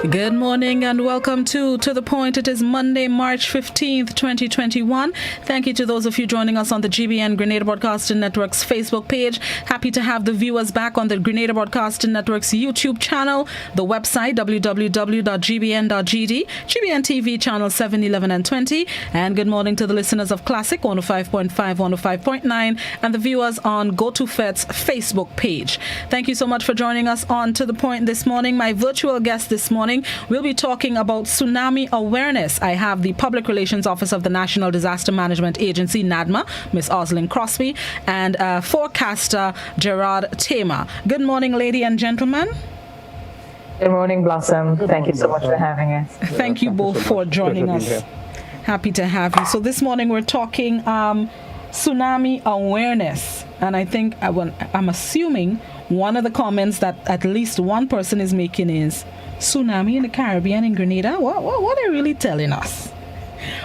Good morning and welcome to the Point. It is Monday, March 15th, 2021. Thank you to those of you joining us on the GBN Grenada Broadcasting Network's Facebook page. Happy to have the viewers back on the Grenada Broadcasting Network's YouTube channel, the website www.gbn.gd, GBN TV channel 7, 11 and 20. And good morning to the listeners of Classic 105.5, 105.9 and the viewers on GoToFet's Facebook page. Thank you so much for joining us on To The Point this morning. My virtual guest this morning, we'll be talking about tsunami awareness. I have the Public Relations Office of the National Disaster Management Agency, NADMA, Ms. Oslin Crosby, and forecaster Gerard Tamer. Good morning, ladies and gentlemen. Good morning, Blossom. Thank you so much for having us. Thank you both for joining us. Happy to have you. So this morning we're talking tsunami awareness. And I think I'm assuming one of the comments that at least one person is making is tsunami in the Caribbean in Grenada. What are they really telling us?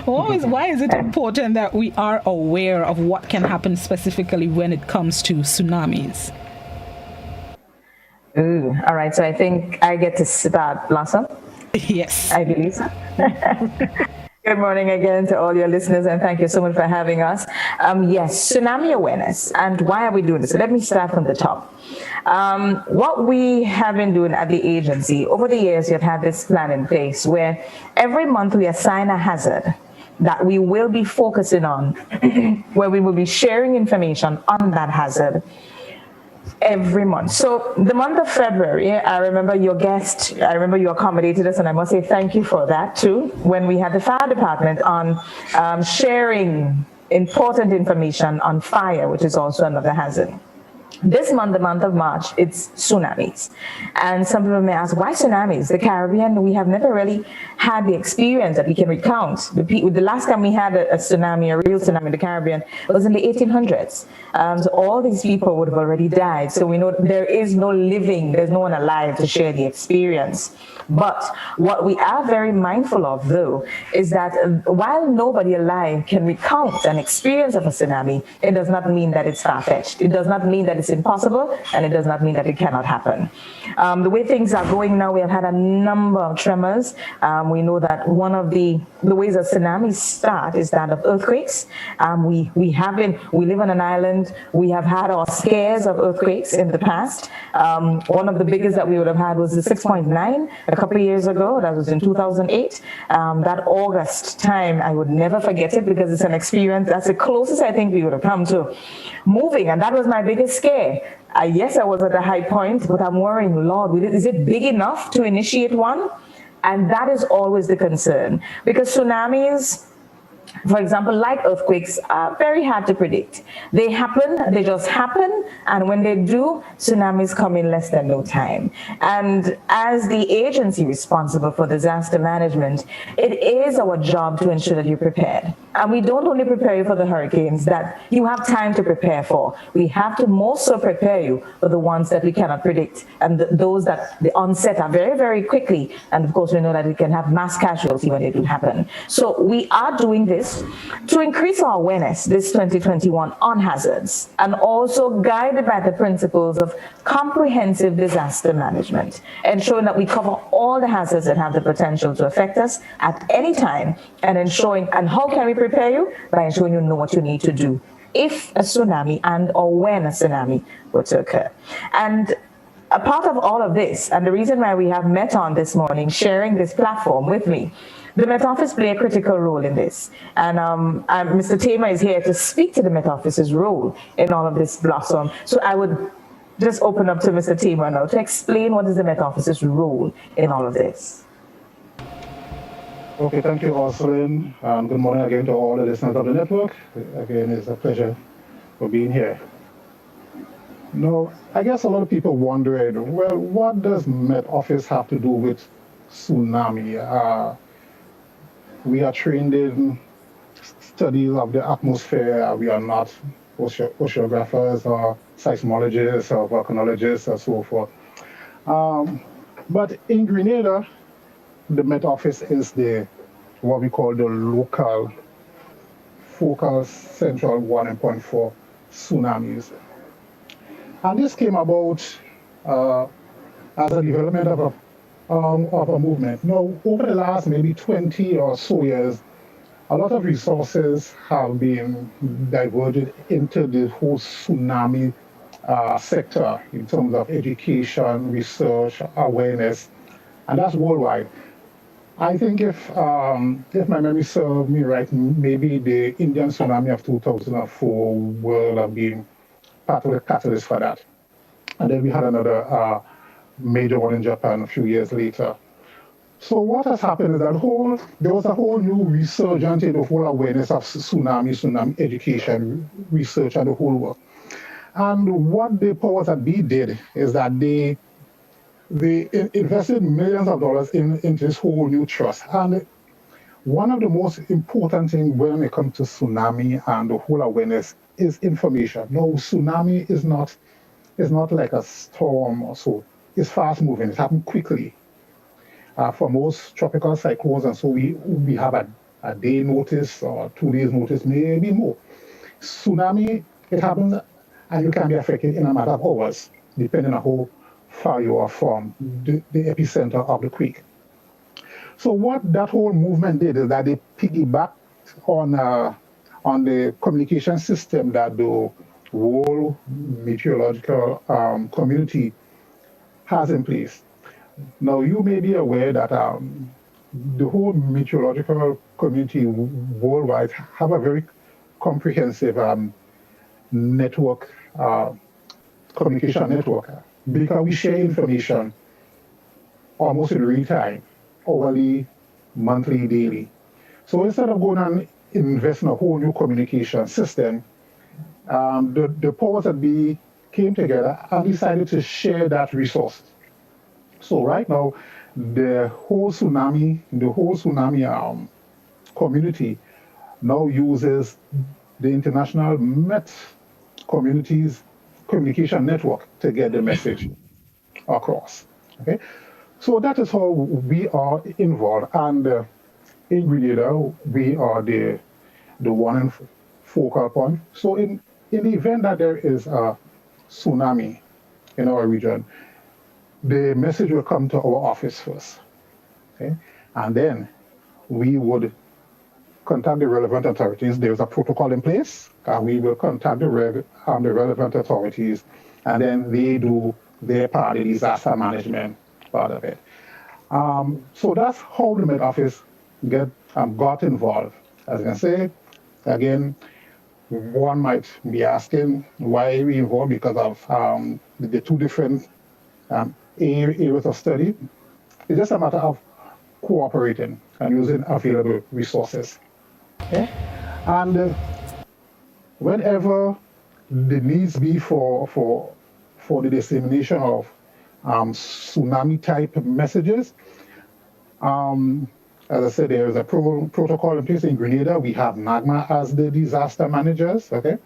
Why is it important that we are aware of what can happen specifically when it comes to tsunamis? Ooh, all right. So I think I get to start, Blossom. Yes. I believe so. Good morning again to all your listeners, and thank you so much for having us. Yes, tsunami awareness. And why are we doing this? So let me start from the top. What we have been doing at the agency, over the years, we've had this plan in place where every month we assign a hazard that we will be focusing on, where we will be sharing information on that hazard every month. So the month of February, I remember you accommodated us, and I must say thank you for that too, when we had the fire department on sharing important information on fire, which is also another hazard. This month, the month of March, it's tsunamis. And some people may ask, why tsunamis? The Caribbean, we have never really had the experience that we can recount. The last time we had a tsunami, a real tsunami in the Caribbean, was in the 1800s. So all these people would have already died. So we know there's no one alive to share the experience. But what we are very mindful of, though, is that while nobody alive can recount an experience of a tsunami, it does not mean that it's far-fetched. It does not mean that it's impossible, and it does not mean that it cannot happen. The way things are going now, we have had a number of tremors. We know that one of the ways that tsunamis start is that of earthquakes. We live on an island. We have had our scares of earthquakes in the past. One of the biggest that we would have had was the 6.9 a couple of years ago. That was in 2008. That August time, I would never forget it because it's an experience. That's the closest I think we would have come to moving, and that was my biggest scare. Yes, I was at a high point, but I'm worrying, Lord, is it big enough to initiate one? And that is always the concern, because tsunamis, for example, like earthquakes, are very hard to predict. They just happen, and when they do, tsunamis come in less than no time. And as the agency responsible for disaster management, it is our job to ensure that you're prepared. And we don't only prepare you for the hurricanes that you have time to prepare for. We have to more so prepare you for the ones that we cannot predict, and those that the onset are very, very quickly. And of course, we know that it can have mass casualty when it would happen. So we are doing this to increase our awareness this 2021 on hazards, and also guided by the principles of comprehensive disaster management, ensuring that we cover all the hazards that have the potential to affect us at any time, and how can we prepare you? By ensuring you know what you need to do if a tsunami or when a tsunami were to occur. And a part of all of this, and the reason why we have Met on this morning, sharing this platform with me, the Met Office play a critical role in this. And Mr. Tamer is here to speak to the Met Office's role in all of this, Blossom. So I would just open up to Mr. Tamer now to explain what is the Met Office's role in all of this. Okay, thank you, Oslin. Good morning again to all the listeners of the network. Again, it's a pleasure for being here. Now, I guess a lot of people wondering, well, what does Met Office have to do with tsunami? We are trained in studies of the atmosphere. We are not oceanographers or seismologists or volcanologists or so forth. But in Grenada, the Met Office is what we call the local focal central warning point for tsunamis. And this came about uh, as a development of a movement. Now, over the last maybe 20 or so years, a lot of resources have been diverted into the whole tsunami sector in terms of education, research, awareness, and that's worldwide. I think if my memory serves me right, maybe the Indian tsunami of 2004 will have been part of the catalyst for that. And then we had another major one in Japan a few years later. So what has happened is that there was a whole new resurgence in the whole awareness of tsunami education, research, and the whole work. And what the powers that be did is that they invested millions of dollars into this whole new trust. And one of the most important things when it comes to tsunami and the whole awareness is information. No, tsunami is not like a storm or so. It's fast moving. It happens quickly. For most tropical cyclones, and so we have a day notice or 2 days notice, maybe more. Tsunami, it happens, and you can be affected in a matter of hours, depending on how far you are from the epicenter of the quake. So what that whole movement did is that they piggybacked on the communication system that the whole meteorological community has in place. Now, you may be aware that the whole meteorological community worldwide have a very comprehensive network, communication network, because we share information almost in real time, hourly, monthly, daily. So instead of going and investing in a whole new communication system, the powers that be came together and decided to share that resource. So right now, the whole tsunami community now uses the International Met Community's communication network to get the message across. Okay, so that is how we are involved, and in Grenada, we are the one and focal point. So in the event that there is a tsunami in our region, the message will come to our office first, okay? And then we would contact the relevant authorities. There's a protocol in place, and we will contact the relevant authorities, and then they do their part, the disaster management part of it. So that's how the Met Office got involved. As I can say, again, one might be asking why we involved because of the two different areas of study. It's just a matter of cooperating and using available resources. Okay? And whenever the needs be for the dissemination of tsunami type messages, as I said, there is a protocol in place in Grenada. We have MAGMA as the disaster managers. Okay,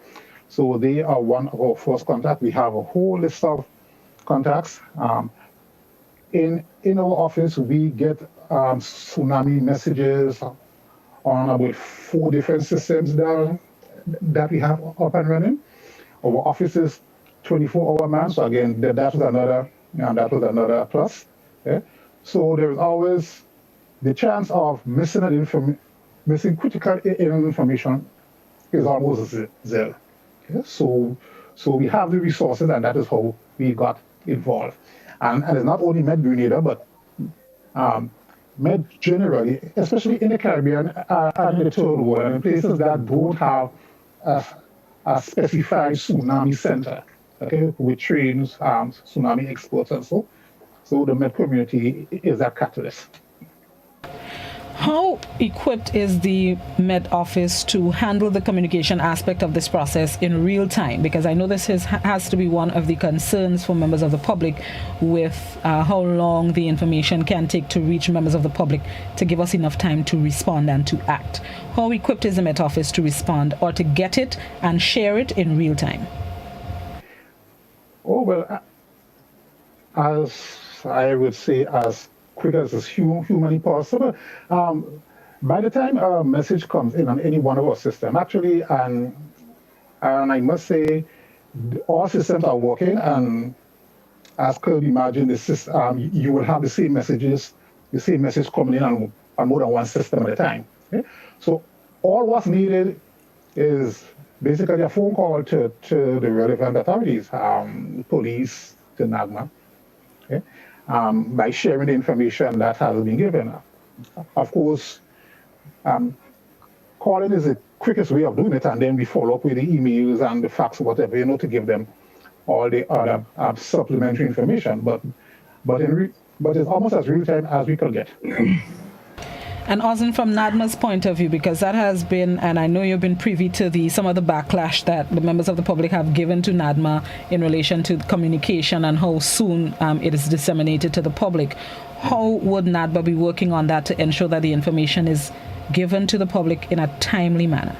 so they are one of our first contacts. We have a whole list of contacts. In our office, we get tsunami messages on about 4 different systems that we have up and running. Our office is 24-hour man. So again, that was another plus. Okay? So there is always the chance of missing critical information is almost zero. Okay? So we have the resources, and that is how we got involved. And it's not only Med Grenada, but Med generally, especially in the Caribbean and the third world, and in places that don't have a specified tsunami center, okay, which trains tsunami experts and so. So the Med community is a catalyst. How equipped is the Met Office to handle the communication aspect of this process in real time? Because I know this has to be one of the concerns for members of the public with how long the information can take to reach members of the public to give us enough time to respond and to act. How equipped is the Met Office to respond or to get it and share it in real time? Oh, well, as I would say, as quick as is humanly possible. By the time a message comes in on any one of our systems, actually, and I must say, all systems are working, and as could imagine, the system, you will have the same message coming in on more than one system at a time. Okay? So all what's needed is basically a phone call to the relevant authorities, police, to NAGMA, okay? By sharing the information that has been given. Of course, calling is the quickest way of doing it, and then we follow up with the emails and the fax, whatever, to give them all the other supplementary information. But it's almost as real time as we could get. And Ozin, from NADMA's point of view, because that has been, and I know you've been privy to some of the backlash that the members of the public have given to NADMA in relation to communication and how soon it is disseminated to the public. How would NADMA be working on that to ensure that the information is given to the public in a timely manner?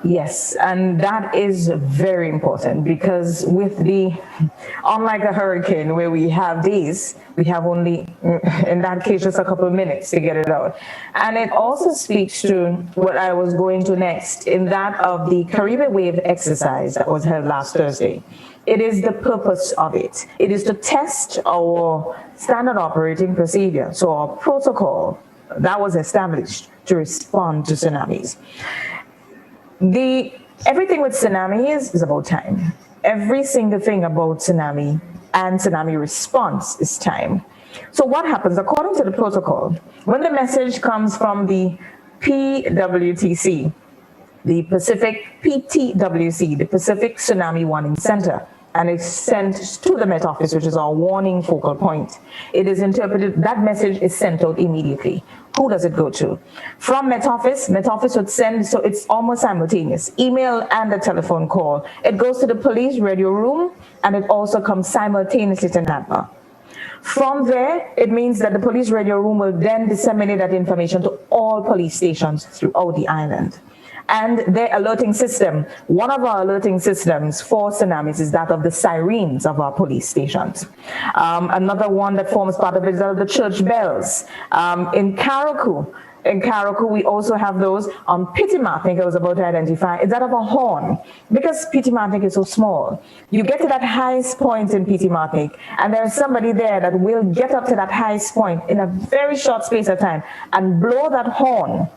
Yes, and that is very important, because unlike a hurricane where we have days, we have only, in that case, just a couple of minutes to get it out. And it also speaks to what I was going to next, in that of the Caribbean Wave exercise that was held last Thursday. It is the purpose of it. It is to test our standard operating procedure, so our protocol that was established to respond to tsunamis. Everything with tsunamis is about time. Every single thing about tsunami and tsunami response is time. So what happens, according to the protocol, when the message comes from the PWTC, the Pacific PTWC, the Pacific Tsunami Warning Center, and it's sent to the Met Office, which is our warning focal point. It is interpreted, that message is sent out immediately. Who does it go to? From Met Office would send, so it's almost simultaneous, email and a telephone call. It goes to the police radio room, and it also comes simultaneously to NADMA. From there, it means that the police radio room will then disseminate that information to all police stations throughout the island. And their alerting system, one of our alerting systems for tsunamis is that of the sirens of our police stations. Another one that forms part of it is that of the church bells. In Karaku, we also have those on Piti Martinique. I was about to identify, is that of a horn. Because Piti Martinique is so small, you get to that highest point in Piti Martinique, and there's somebody there that will get up to that highest point in a very short space of time and blow that horn.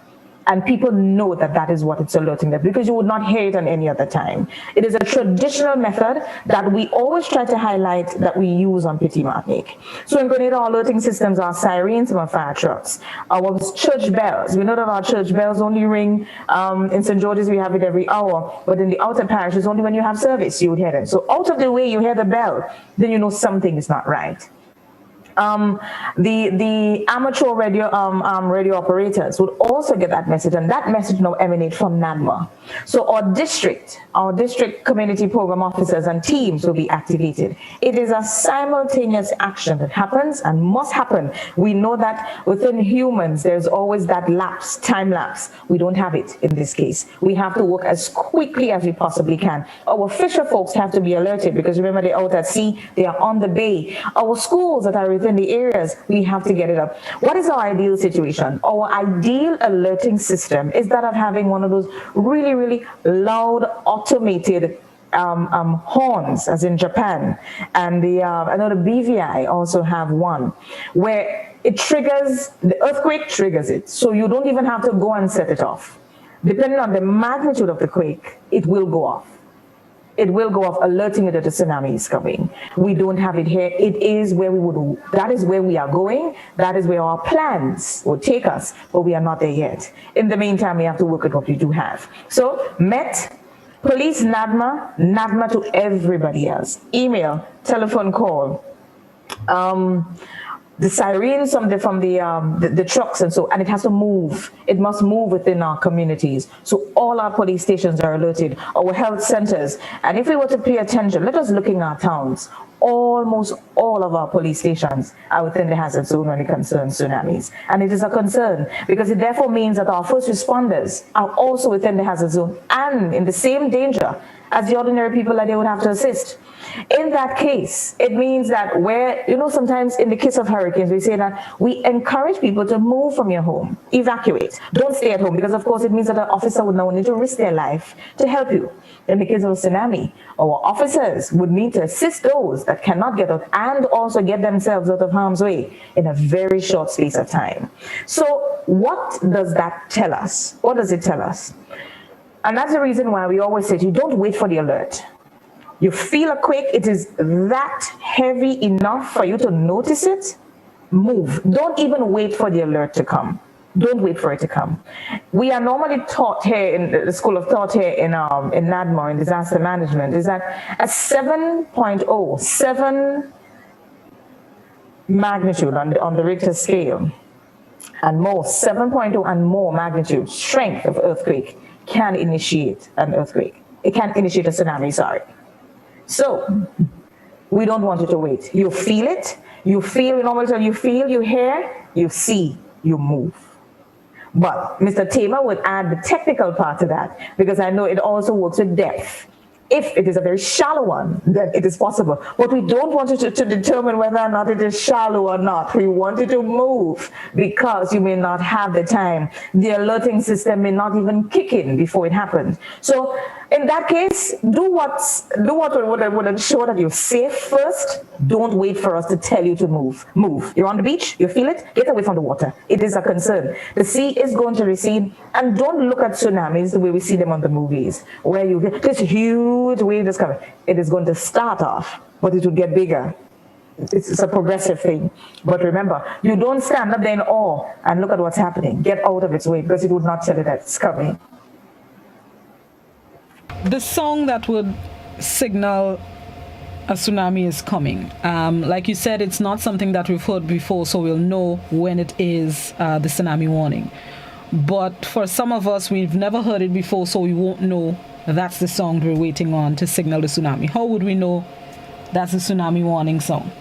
And people know that that is what it's alerting them, because you would not hear it on any other time. It is a traditional method that we always try to highlight that we use on Piti Martinique. So in Grenada, our alerting systems are sirens and fire trucks. Our church bells, we know that our church bells only ring, in St. George's we have it every hour, but in the outer parishes, only when you have service you would hear it. So out of the way you hear the bell, then you know something is not right. The amateur radio operators would also get that message, and that message now emanates from NADMA. So our district community program officers and teams will be activated. It is a simultaneous action that happens and must happen. We know that within humans, there's always that time lapse. We don't have it in this case. We have to work as quickly as we possibly can. Our fisher folks have to be alerted, because remember, they're out at sea, they are on the bay. Our schools that are within the areas, we have to get it up. What is our ideal situation? Our ideal alerting system is that of having one of those really, really loud automated horns, as in Japan, and I know the BVI also have one where it triggers, the earthquake triggers it, so you don't even have to go and set it off. Depending on the magnitude of the quake, it will go off. It will go off, alerting you that a tsunami is coming. We don't have it here. It is where that is where we are going. That is where our plans will take us, but we are not there yet. In the meantime, we have to work with what we do have. So, Met, police, NADMA to everybody else. Email, telephone call. The sirens from the trucks and it has to move. It must move within our communities. So all our police stations are alerted, our health centers. And if we were to pay attention, let us look in our towns. Almost all of our police stations are within the hazard zone when it concerns tsunamis. And it is a concern, because it therefore means that our first responders are also within the hazard zone and in the same danger as the ordinary people that they would have to assist. In that case, it means that sometimes in the case of hurricanes, we say that we encourage people to move from your home, evacuate. Don't stay at home, because of course it means that an officer would now need to risk their life to help you. In the case of a tsunami, our officers would need to assist those that cannot get out and also get themselves out of harm's way in a very short space of time. So what does that tell us? What does it tell us? And that's the reason why we always say you don't wait for the alert. You feel a quake, it is that heavy enough for you to notice it, move. Don't even wait for the alert to come. Don't wait for it to come. We are normally taught here in the School of Thought here in NADMO, in disaster management, is that a 7.0, 7 magnitude on the Richter scale, and more, 7.0 and more magnitude, strength of earthquake can initiate an earthquake. It can initiate a tsunami, sorry. So we don't want you to wait. You feel it, you feel, normally you feel, you hear, you see, you move. But Mr. Tamer would add the technical part to that, because I know it also works with depth. If it is a very shallow one, then it is possible. But we don't want you to determine whether or not it is shallow or not. We want you to move, because you may not have the time. The alerting system may not even kick in before it happens. So in that case, do what would ensure that you're safe first. Don't wait for us to tell you to move. Move. You're on the beach, you feel it, get away from the water. It is a concern. The sea is going to recede, and don't look at tsunamis the way we see them on the movies, where you get this huge wave that's coming. It is going to start off, but it will get bigger. It's a progressive thing. But remember, you don't stand up there in awe and look at what's happening. Get out of its way, because it would not tell you that it's coming. The song that would signal a tsunami is coming. Like you said, it's not something that we've heard before, so we'll know when it is the tsunami warning. But for some of us, we've never heard it before, so we won't know that's the song we're waiting on to signal the tsunami. How would we know that's the tsunami warning song?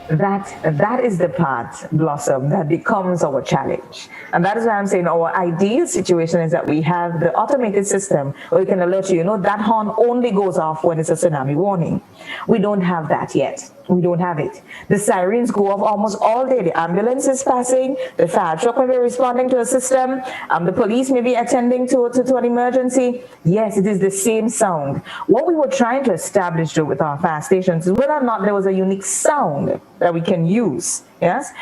That is the part, Blossom, that becomes our challenge. And that is why I'm saying our ideal situation is that we have the automated system where we can alert you, that horn only goes off when it's a tsunami warning. We don't have that yet. We don't have it. The sirens go off almost all day. The ambulance is passing, the fire truck may be responding to a system, the police may be attending to an emergency. Yes, it is the same sound. What we were trying to establish with our fire stations is whether or not there was a unique sound that we can use. Yes,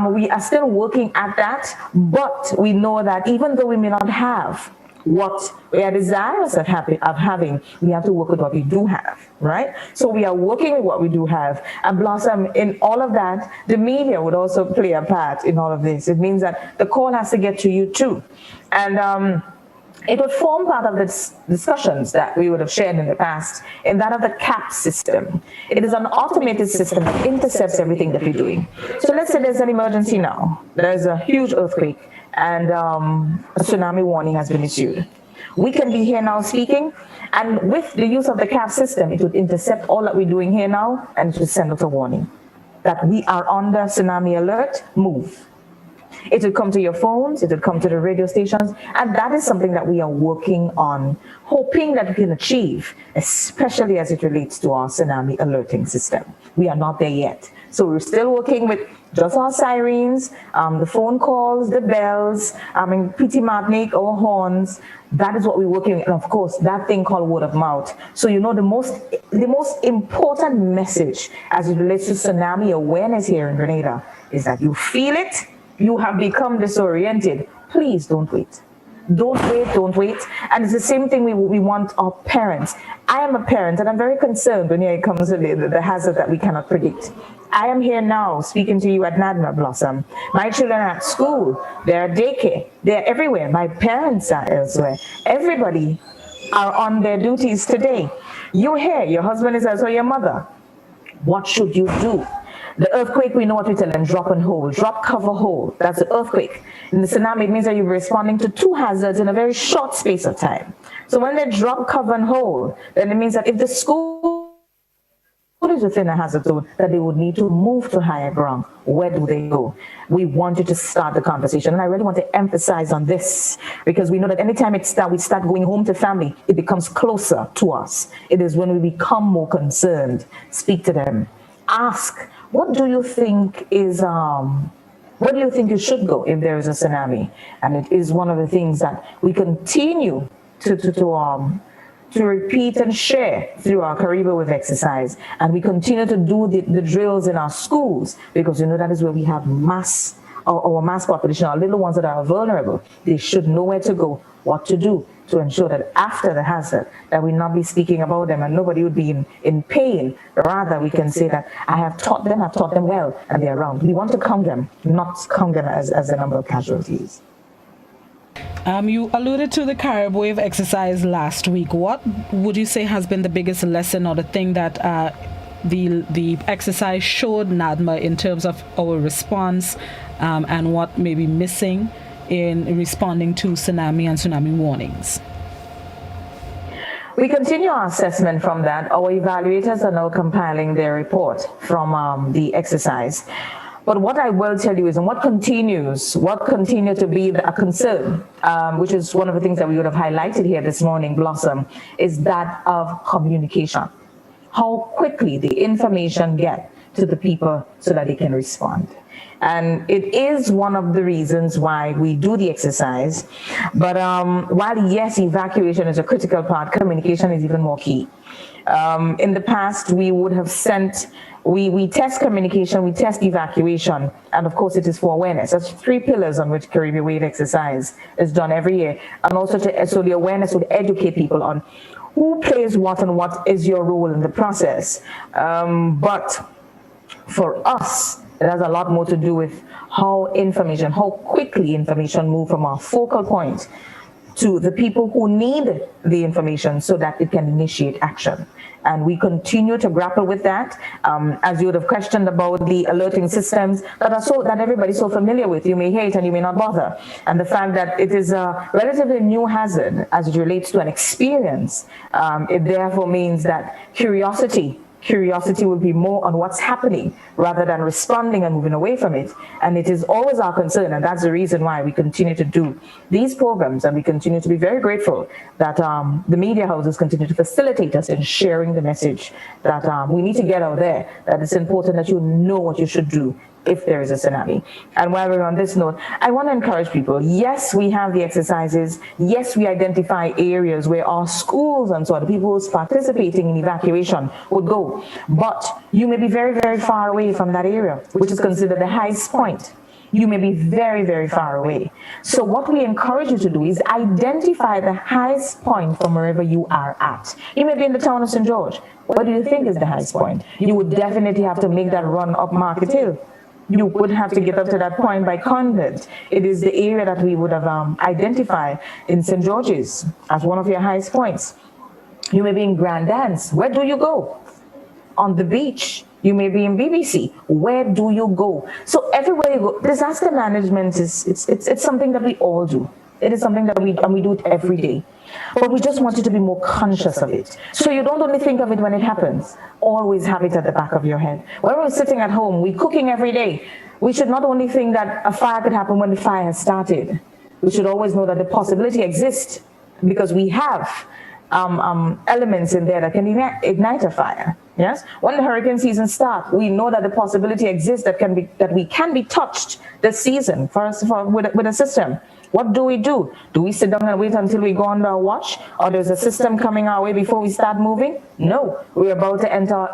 we are still working at that, but we know that even though we may not have what we are desirous of having, we have to work with what we do have, right? So we are working with what we do have. And Blossom, in all of that, the media would also play a part in all of this. It means that the call has to get to you too. And it would form part of the discussions that we would have shared in the past, in that of the CAP system. It is an automated system that intercepts everything that we're doing. So let's say there's an emergency now. There's a huge earthquake, and a tsunami warning has been issued. We can be here now speaking, and with the use of the CAP system, it would intercept all that we're doing here now, and it would send out a warning that we are under tsunami alert, move. It would come to your phones, it would come to the radio stations, and that is something that we are working on, hoping that we can achieve, especially as it relates to our tsunami alerting system. We are not there yet. So we're still working with just our sirens, the phone calls, the bells, PT Martinique, our horns. That is what we're working with. And of course, that thing called word of mouth. So the most important message as it relates to tsunami awareness here in Grenada is that you feel it, you have become disoriented. Please don't wait. Don't wait, don't wait. And it's the same thing we want our parents. I am a parent, and I'm very concerned when it comes to the hazard that we cannot predict. I am here now speaking to you at NADMA, Blossom. My children are at school, they're at daycare, they're everywhere. My parents are elsewhere. Everybody are on their duties today. You're here, your husband is also your mother. What should you do? The earthquake, we know what we tell them, drop and hold, drop, cover, hold. That's the earthquake. In the tsunami, it means that you're responding to two hazards in a very short space of time. So when they drop, cover, and hold, then it means that if the school is within a hazard zone, that they would need to move to higher ground. Where do they go? We wanted to start the conversation. And I really want to emphasize on this, because we know that anytime we start going home to family, it becomes closer to us. It is when we become more concerned. Speak to them. Ask, what do you think is... where do you think you should go if there is a tsunami? And it is one of the things that we continue to repeat and share through our Caribbean Wave exercise. And we continue to do the drills in our schools, because you know that is where we have our mass population, our little ones that are vulnerable. They should know where to go, what to do, to ensure that after the hazard, that we not be speaking about them and nobody would be in pain. Rather, we can say that I've taught them well, and they're around. We want to count them, not count them as the number of casualties. You alluded to the Carib Wave exercise last week. What would you say has been the biggest lesson or the thing that the exercise showed NADMA in terms of our response and what may be missing in responding to tsunami and tsunami warnings? We continue our assessment from that. Our evaluators are now compiling their report from the exercise. But what I will tell you is, and what continues to be a concern, which is one of the things that we would have highlighted here this morning, Blossom, is that of communication. How quickly the information get to the people so that they can respond. And it is one of the reasons why we do the exercise. But while, yes, evacuation is a critical part, communication is even more key. In the past, we would have sent, we test communication, we test evacuation, and of course it is for awareness. That's 3 pillars on which Caribbean Wave exercise is done every year. And also so the awareness would educate people on who plays what and what is your role in the process. But for us, it has a lot more to do with how quickly information move from our focal point to the people who need the information so that it can initiate action. And we continue to grapple with that. As you would have questioned about the alerting systems that everybody's so familiar with. You may hate and you may not bother. And the fact that it is a relatively new hazard as it relates to an experience, it therefore means that curiosity will be more on what's happening rather than responding and moving away from it. And it is always our concern, and that's the reason why we continue to do these programs, and we continue to be very grateful that the media houses continue to facilitate us in sharing the message that we need to get out there, that it's important that you know what you should do if there is a tsunami. And while we're on this note, I want to encourage people. Yes, we have the exercises. Yes, we identify areas where our schools and so on, the people who's participating in evacuation would go. But you may be very, very far away from that area, which is considered the highest point. You may be very, very far away. So what we encourage you to do is identify the highest point from wherever you are at. You may be in the town of St. George. What do you think is the highest point? You would definitely have to make that run up Market Hill. You would have to get up to that point by Convent. It is the area that we would have identified in St. George's as one of your highest points. You may be in Grand Dance. Where do you go? On the beach. You may be in BBC. Where do you go? So everywhere you go, disaster management it's something that we all do. It is something that we do it every day. But we just want you to be more conscious of it. So you don't only think of it when it happens. Always have it at the back of your head. When we're sitting at home, we're cooking every day. We should not only think that a fire could happen when the fire has started. We should always know that the possibility exists because we have elements in there that can ignite a fire. Yes, when the hurricane season starts, we know that the possibility exists that we can be touched this season with a system. What do? Do we sit down and wait until we go under a watch, or there's a system coming our way before we start moving? No, we're about to enter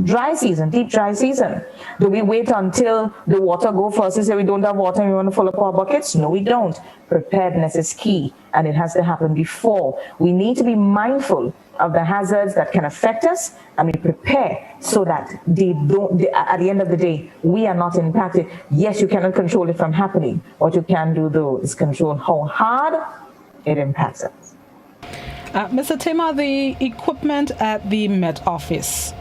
dry season, deep dry season. Do we wait until the water go first and say we don't have water and we want to fill up our buckets? No, we don't. Preparedness is key, and it has to happen before. We need to be mindful of the hazards that can affect us, and we prepare so that at the end of the day, we are not impacted. Yes, you cannot control it from happening. What you can do, though, is control how hard it impacts us. Mr. Timmer, the equipment at the Met Office,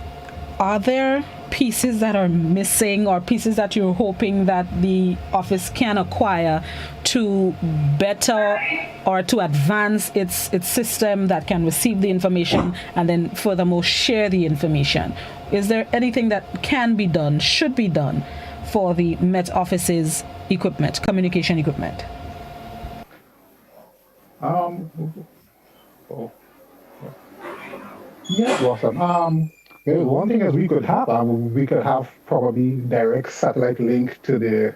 are there pieces that are missing or pieces that you're hoping that the office can acquire to better or to advance its system that can receive the information and then furthermore share the information? Is there anything that can be done, should be done for the Met Office's equipment, communication equipment? Yes, awesome. One thing is we could have probably direct satellite link to the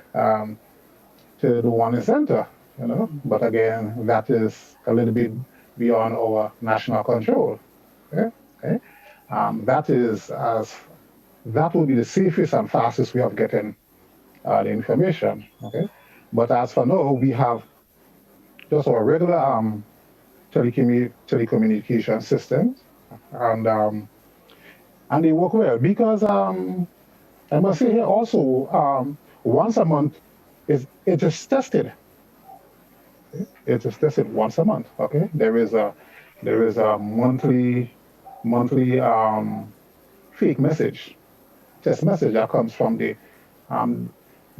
one center, But again, that is a little bit beyond our national control. Okay? That will be the safest and fastest way of getting the information. Okay, but as for now, we have just our regular telecommunication systems, and they work well because I must say here also once a month it is tested. It is tested once a month. Okay, there is a monthly fake message, test message that comes from the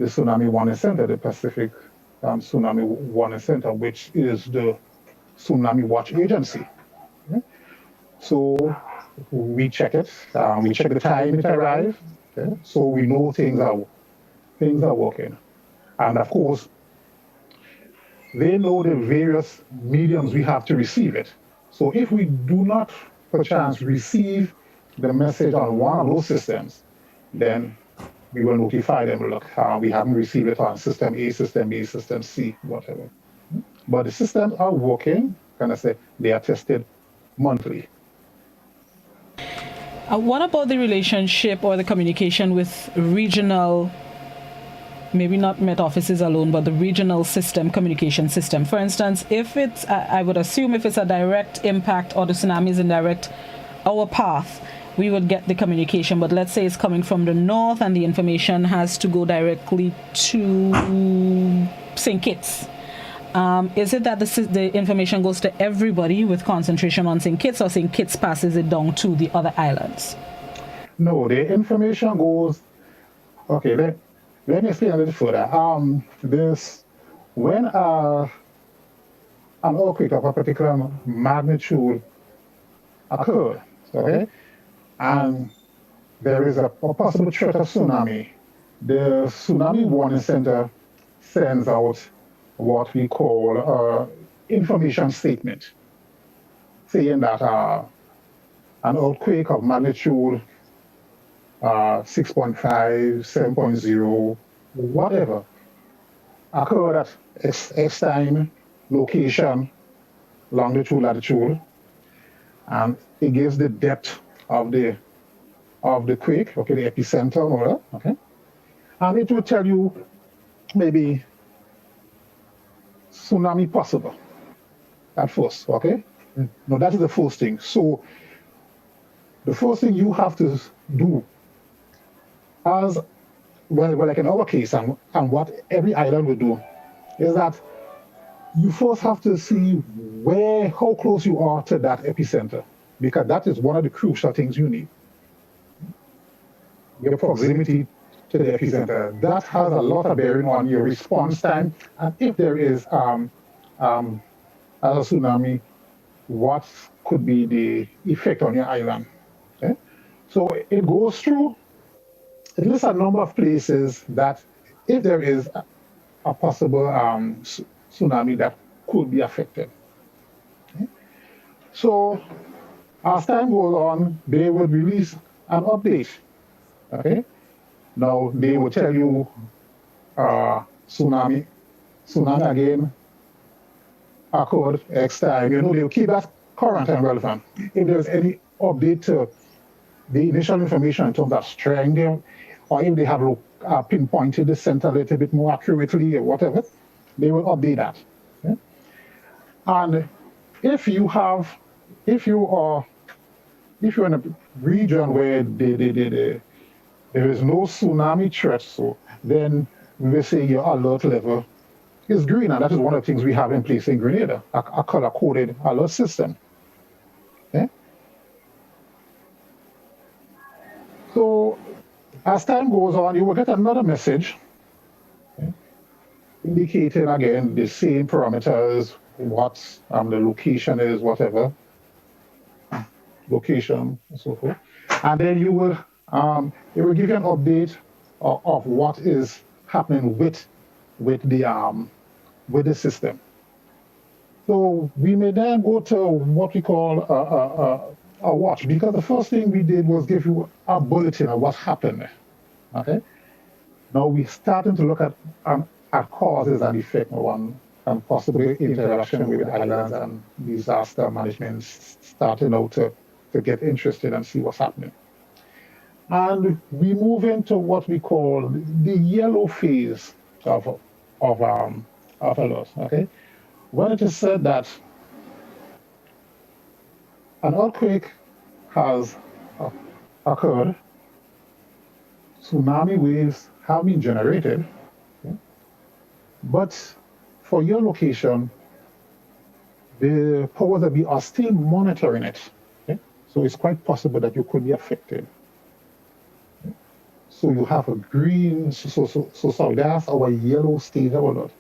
Tsunami Warning Center, the Pacific Tsunami Warning Center, which is the Tsunami Watch Agency. Okay? So we check it. We check the time it arrives. Okay? So we know things are working, and of course, they know the various mediums we have to receive it. So if we do not, perchance, receive the message on one of those systems, then we will notify them, look, we haven't received it on system A, system B, system C, whatever. But the systems are working, they are tested monthly. What about the relationship or the communication with regional, maybe not Met offices alone, but the regional system, communication system? For instance, if it's, I would assume if it's a direct impact or the tsunami is in direct our path, we would get the communication. But let's say it's coming from the north and the information has to go directly to St. Kitts. Is it that the information goes to everybody with concentration on St. Kitts, or St. Kitts passes it down to the other islands? No, the information goes, okay, let me explain a little further. When an earthquake of a particular magnitude occurred, okay, and there is a possible threat of tsunami, the Tsunami Warning Center sends out what we call information statement, saying that an earthquake of magnitude 6.5, 7.0, whatever, occurred at X time, location, longitude, latitude, and it gives the depth of the quake, okay, the epicenter, okay, and it will tell you maybe tsunami possible at first, okay? No, that is the first thing. So the first thing you have to do, as well, like in our case, and what every island will do, is that you first have to see how close you are to that epicenter, because that is one of the crucial things you need. Your proximity to the epicenter. That has a lot of bearing on your response time, and if there is a tsunami, what could be the effect on your island. Okay? So it goes through, it lists a number of places that if there is a possible tsunami that could be affected. Okay? So as time goes on, they would release an update. Okay? Now they will tell you tsunami again occurred X time. They'll keep that current and relevant. If there's any update to the initial information in terms of strength, or if they have pinpointed the center a little bit more accurately or whatever, they will update that. Okay? And if you're in a region where there is no tsunami threat, so then we will say your alert level is green, and that is one of the things we have in place in Grenada, a color-coded alert system. Okay? So as time goes on, you will get another message indicating again the same parameters, what the location is, whatever location and so forth, and then it will give you an update of what is happening with the system. So we may then go to what we call a watch, because the first thing we did was give you a bulletin of what happened. Okay. Now we're starting to look at causes and effect on and possible interaction with islands and disaster management, starting out to get interested and see what's happening. And we move into what we call the yellow phase of alert. Okay, when it is said that an earthquake has occurred, tsunami waves have been generated, okay, but for your location, the powers that be are still monitoring it. Okay? So it's quite possible that you could be affected. Okay? So you have a green, sorry, that's our yellow stage of alert.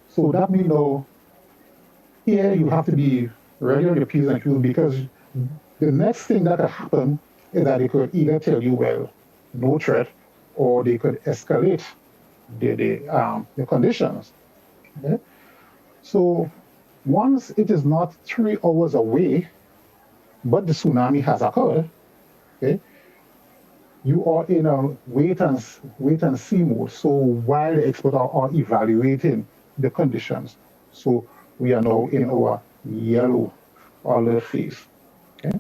So that means now, here you have to be ready on your P's and Q's, because the next thing that could happen is that it could either tell you, well, no threat, or they could escalate the conditions. Okay? So once it is not 3 hours away, but the tsunami has occurred, okay, you are in a wait and see mode. So while the experts are evaluating the conditions, so we are now in our yellow alert phase. Okay?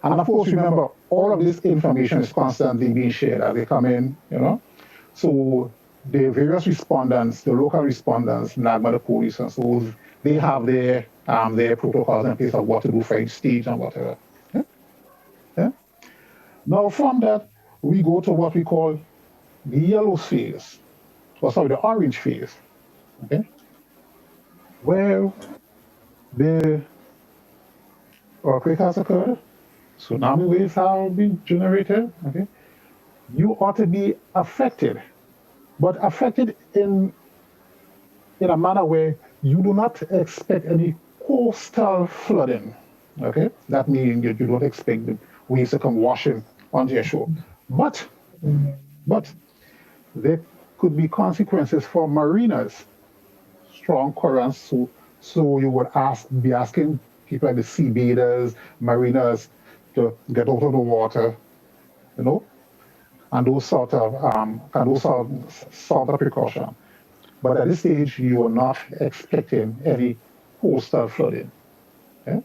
And of course, remember, all of this information is constantly being shared as they come in, So the various respondents, the local respondents, NAGMA, the police, and so they have their protocols in place of what to do for each stage and whatever. Yeah? Yeah? Now, from that, we go to what we call the yellow phase, the orange phase, okay? Where the earthquake has occurred, tsunami waves have been generated, okay? You ought to be affected, but affected in a manner where you do not expect any coastal flooding, okay? That means you don't expect the waves to come washing onto your shore. But there could be consequences for marinas, strong currents, so you would be asking people like the sea bathers, mariners, to get out of the water, and those sort of precaution. But at this stage, you are not expecting any coastal flooding. Okay?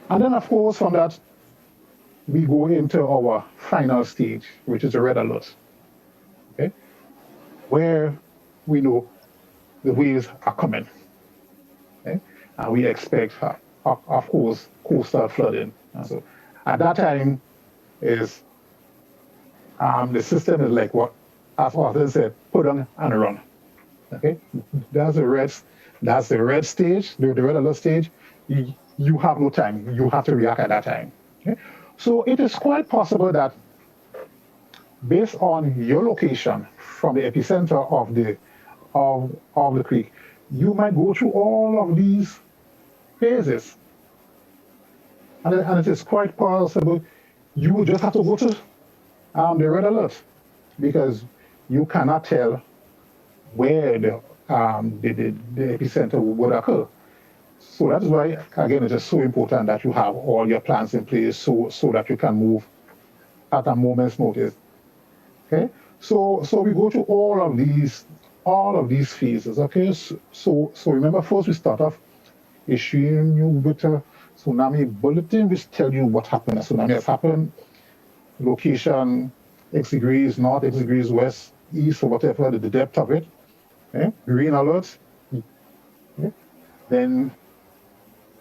And then, of course, from that, we go into our final stage, which is a red alert, okay? Where we know the waves are coming, okay? And we expect, of course, coastal flooding. And so at that time, is the system is like what, as Arthur said, put on and run. Okay, that's the red stage, the red alert stage. You have no time. You have to react at that time. Okay, so it is quite possible that, based on your location from the epicenter of the creek, you might go through all of these phases. And it is quite possible you will just have to go to the red alert, because you cannot tell where the epicenter would occur. So that is why, again, it is so important that you have all your plans in place so that you can move at a moment's notice. Okay, so we go to all of these phases. Okay, so remember, first we start off issuing you with a tsunami bulletin, which tell you what happened. A tsunami has happened, location X degrees north, X degrees west, east, or whatever, the depth of it. Okay? Green alert. Okay? Then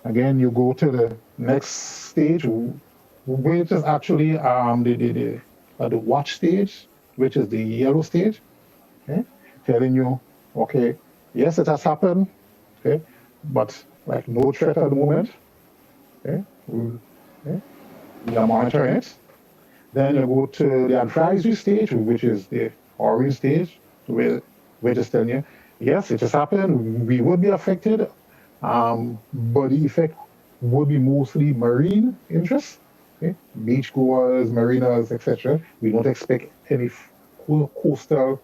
again, you go to the next stage, which is actually the watch stage, which is the yellow stage. Okay? Telling you, okay, yes, it has happened, okay, but like no threat at the moment. Okay? Okay? We are monitoring it. Then you go to the advisory stage, which is the orange stage, where it is telling you, yes, it has happened, we would be affected, but the effect would be mostly marine interests, okay? Beachgoers, mariners, etc. We don't expect any coastal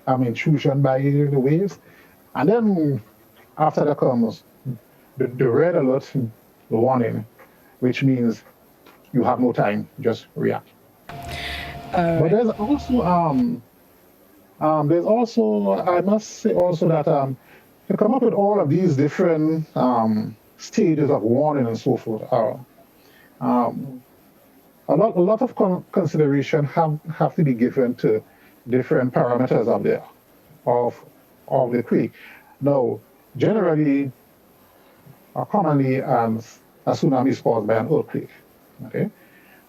intrusion by the waves. And then after that comes the red alert, the warning, which means you have no time, just react. But there's also, I must say also that to come up with all of these different stages of warning and so forth, a lot of consideration have to be given to different parameters of the creek. Now, generally, commonly, a tsunami is caused by an earthquake. Okay,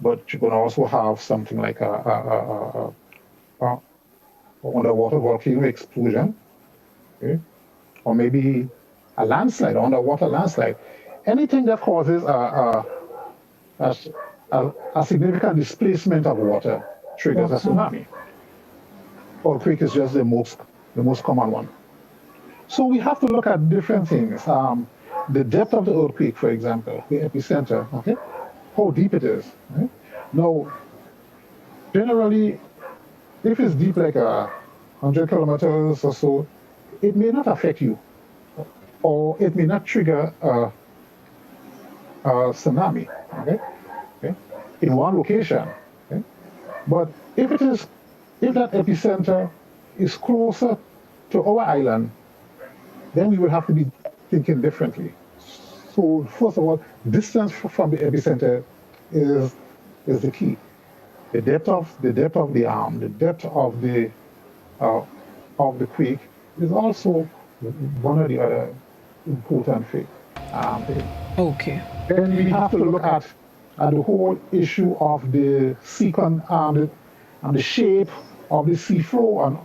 but you can also have something like a underwater volcano explosion, okay, or maybe a landslide, underwater landslide. Anything that causes a significant displacement of water triggers a tsunami. Earthquake is just the most common one. So we have to look at different things. The depth of the earthquake, for example, the epicenter, okay, how deep it is. Right? Now, generally, if it's deep like 100 kilometers or so, it may not affect you, or it may not trigger a tsunami, okay, in one location. Okay? But if that epicenter is closer to our island, then we will have to be thinking differently. So first of all, distance from the epicenter is the key. The depth of the arm, the depth of the creek is also one of the other important things. Okay. Then we have to look at the whole issue of the and the shape of the seafloor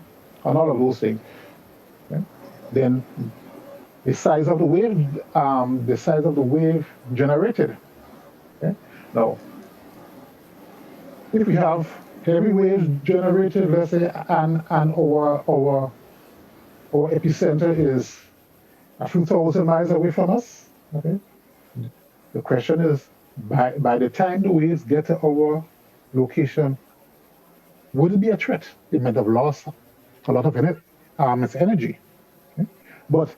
and all of those things. Okay? Then the size of the wave generated. Okay? Now, if we have heavy waves generated, let's say, and our epicenter is a few thousand miles away from us, okay? The question is, by the time the waves get to our location, would it be a threat? It might have lost a lot of its energy. Okay? But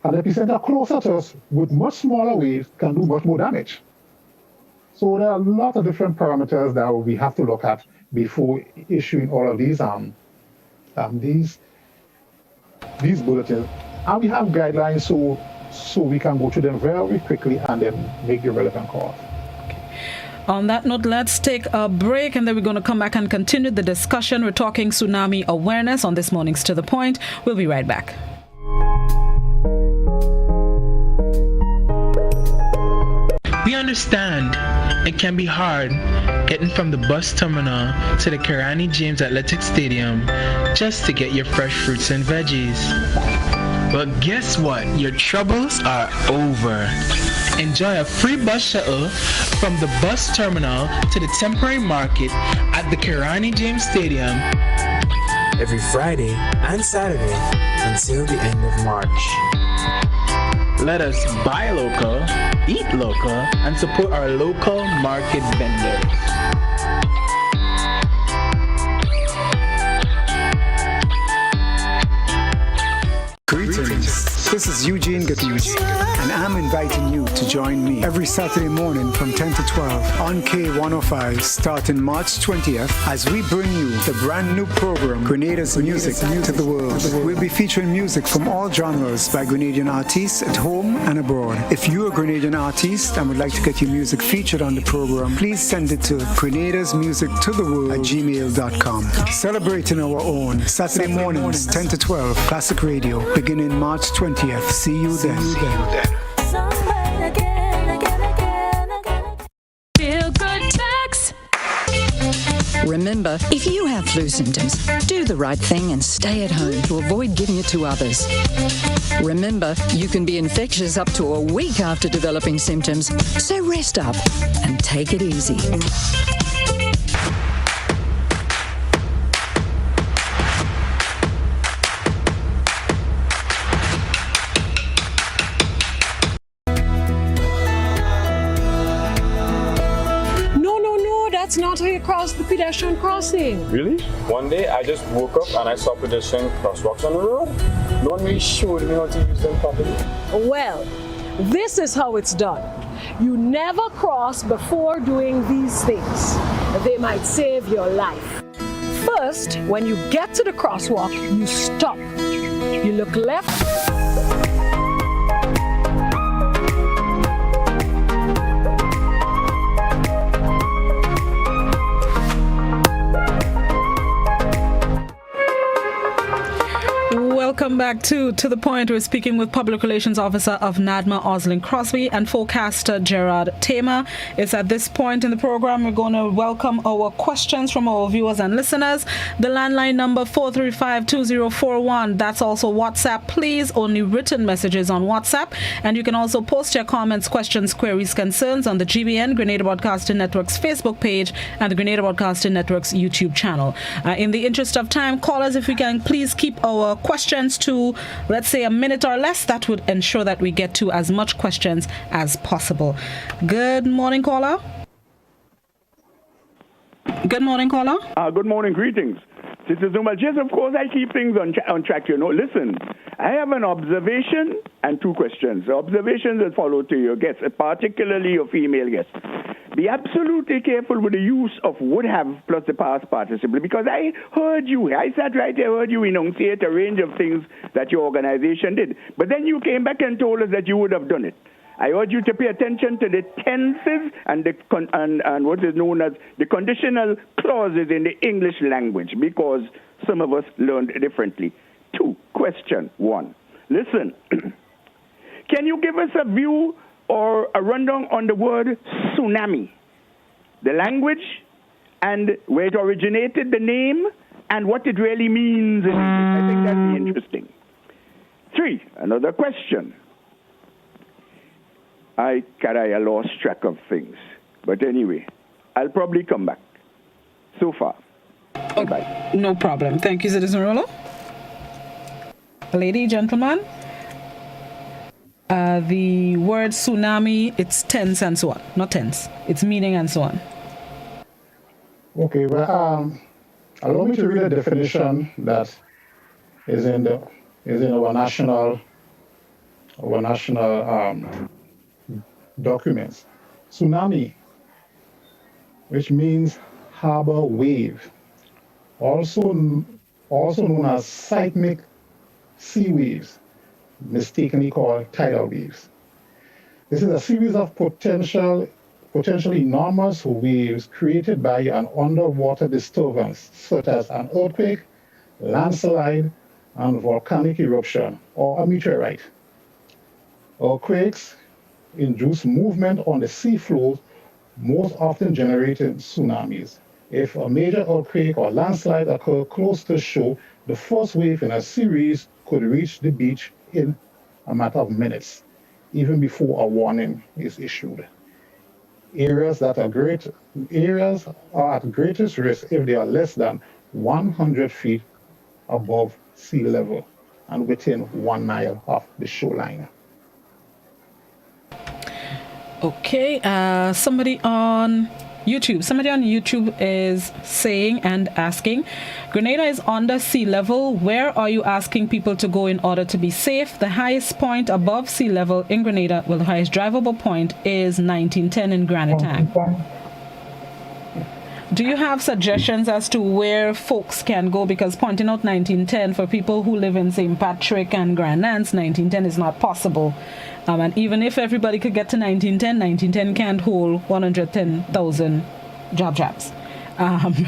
an epicenter closer to us with much smaller waves can do much more damage. So there are a lot of different parameters that we have to look at before issuing all of these bulletins. And we have guidelines so we can go through them very quickly and then make the relevant calls. On that note, let's take a break and then we're going to come back and continue the discussion. We're talking tsunami awareness on this morning's To The Point. We'll be right back. We understand it can be hard getting from the bus terminal to the Kirani James Athletic Stadium just to get your fresh fruits and veggies. But guess what? Your troubles are over. Enjoy a free bus shuttle from the bus terminal to the temporary market at the Kirani James Stadium every Friday and Saturday until the end of March. Let us buy local, eat local, and support our local market vendors. Greetings. This is Eugene Gattuso, and I'm inviting you to join me every Saturday morning from 10 to 12 on K105 starting March 20th as we bring you the brand new program Grenada's Music to the World. We'll be featuring music from all genres by Grenadian artists at home and abroad. If you're a Grenadian artist and would like to get your music featured on the program, please send it to grenadasmusictotheworld@gmail.com. Celebrating our own Saturday mornings 10 to 12 Classic Radio beginning March 20th. See you then. Feel good tax. Remember, if you have flu symptoms, do the right thing and stay at home to avoid giving it to others. Remember, you can be infectious up to a week after developing symptoms, so rest up and take it easy. That's not how you cross the pedestrian crossing. Really? One day I just woke up and I saw pedestrian crosswalks on the road. No one really showed me how to use them properly. Well, this is how it's done. You never cross before doing these things. They might save your life. First, when you get to the crosswalk, you stop. You look left. Welcome back to The Point. We're speaking with Public Relations Officer of NADMA, Oslin Crosby, and forecaster Gerard Tamer. It's at this point in the program we're going to welcome our questions from our viewers and listeners. The landline number 435-2041. That's also WhatsApp. Please, only written messages on WhatsApp. And you can also post your comments, questions, queries, concerns on the GBN, Grenada Broadcasting Network's Facebook page and the Grenada Broadcasting Network's YouTube channel. In the interest of time, callers, if we can please keep our questions to, let's say, a minute or less. That would ensure that we get to as much questions as possible. Good morning, caller. Good morning, caller. Good morning, greetings. This is Zuma. Yes, of course, I keep things on track, you know. Listen, I have an observation and two questions. The observations that follow to your guests, particularly your female guests. Be absolutely careful with the use of would have plus the past participle, because I sat right there, heard you enunciate a range of things that your organization did. But then you came back and told us that you would have done it. I urge you to pay attention to the tenses and and what is known as the conditional clauses in the English language, because some of us learned differently. Question one. Listen, can you give us a view or a rundown on the word tsunami, the language, and where it originated, the name, and what it really means in English? I think that'd be interesting. 3, another question. I lost track of things. But anyway, I'll probably come back. So far. Okay. Bye. No problem. Thank you, Citizen Rolo. Lady, gentleman. The word tsunami, it's tense and so on. Not tense. It's meaning and so on. Okay, well, allow me to read a definition that is in our national documents. Tsunami, which means harbor wave, also known as seismic sea waves, mistakenly called tidal waves. This is a series of potentially enormous waves created by an underwater disturbance, such as an earthquake, landslide, and volcanic eruption, or a meteorite. Earthquakes induce movement on the seafloor, most often generating tsunamis. If a major earthquake or landslide occur close to shore, the first wave in a series could reach the beach in a matter of minutes, even before a warning is issued. Areas are at greatest risk if they are less than 100 feet above sea level and within 1 mile of the shoreline. Okay, somebody on YouTube is saying and asking, Grenada is under sea level. Where are you asking people to go in order to be safe? The highest point above sea level in Grenada, well, the highest drivable point is 1910 in Granatang. Do you have suggestions as to where folks can go? Because pointing out 1910 for people who live in St. Patrick and Grand Nance, 1910 is not possible. And even if everybody could get to 1910 can't hold 110,000 jobs.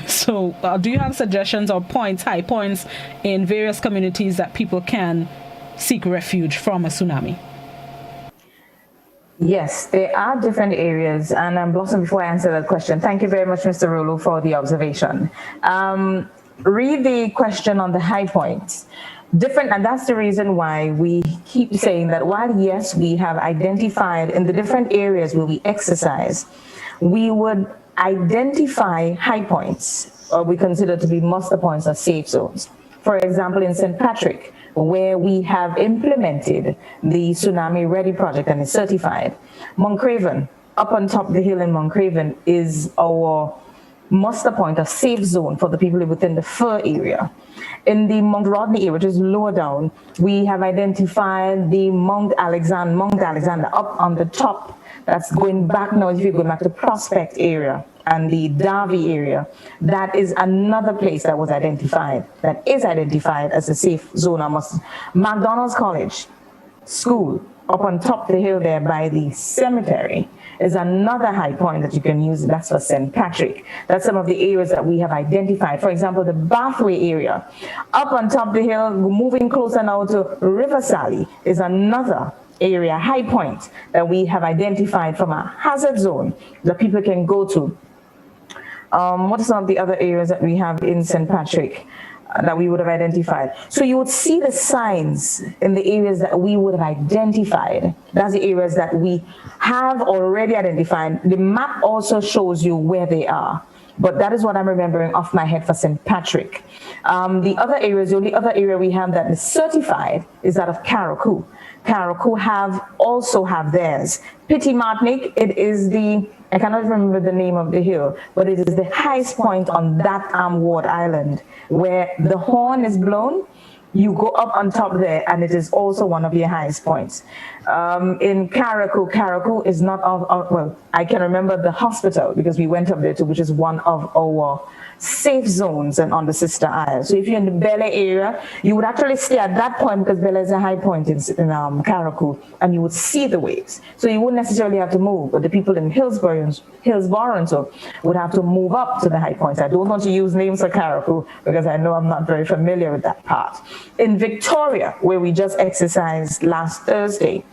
So do you have suggestions or high points in various communities that people can seek refuge from a tsunami? Yes, there are different areas. And Blossom, before I answer that question, thank you very much, Mr. Rulu, for the observation. Read the question on the high points. Different, and that's the reason why we keep saying that while, yes, we have identified in the different areas where we exercise, we would identify high points, or we consider to be muster points or safe zones. For example, in St. Patrick, where we have implemented the Tsunami Ready project and is certified. Moncraven, up on top of the hill in Moncraven, is our muster point, a safe zone for the people within the Fur area. In the Mount Rodney area, which is lower down, we have identified the Mount Alexander up on the top. That's going back now, if you go back to Prospect area and the Darby area. That is another place that was identified, that is identified as a safe zone. McDonald's College School, up on top of the hill there by the cemetery, is another high point that you can use. That's for St. Patrick. That's some of the areas that we have identified. For example, the Bathway area, up on top of the hill, moving closer now to River Sally, is another area, high point, that we have identified from a hazard zone that people can go to. What are some of the other areas that we have in St. Patrick that we would have identified? So you would see the signs in the areas that we would have identified. That's the areas that we have already identified. The map also shows you where they are. But that is what I'm remembering off my head for St. Patrick. The other areas, the only other area we have that is certified is that of Carriacou. Carriacou also have theirs. Petit Martinique, it is the, I cannot remember the name of the hill, but it is the highest point on that Ward Island where the horn is blown. You go up on top there, and it is also one of your highest points. In Carriacou is not well, I can remember the hospital because we went up there too, which is one of our safe zones and on the Sister Isle. So if you're in the Belle area, you would actually stay at that point because Belle is a high point in Carriacou, and you would see the waves. So you wouldn't necessarily have to move, but the people in Hillsborough and so would have to move up to the high points. I don't want to use names for Carriacou because I know I'm not very familiar with that part. In Victoria, where we just exercised last Thursday,